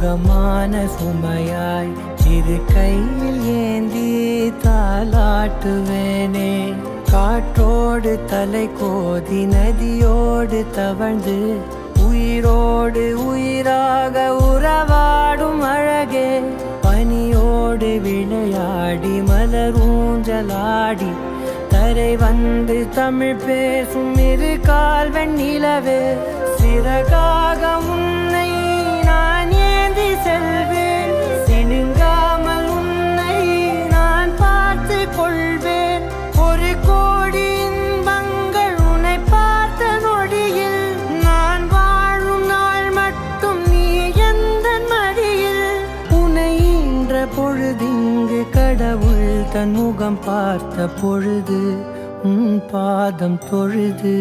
சுகமான சுமையாய் இரு கையில் ஏந்தி தாலாட்டுவேனே. காற்றோடு தலை கோதி நதியோடு தவழ்ந்து உயிரோடு உயிராக உறவாடும் அழகே. பனியோடு விளையாடி மலரூஞ்சலாடி தரை வந்து தமிழ் பேசும் இரு கால் வெண்ணிலவே. சிறகாக உன்னை நான் ஏந்தி செல்வேன், சினுங்காமல் உன்னை நான் பார்த்து கொள்வேன். ஒரு கோடி இன்பங்கள் உன்னை பார்த்த நொடியில், நான் வாழும் நாள் மட்டும் நீ எந்த மடியில். உன்னை ஈன்ற பொழுதிங்கு கடவுள் தன் முகம் பார்த்த பொழுது உன் பாதம் தொழுது.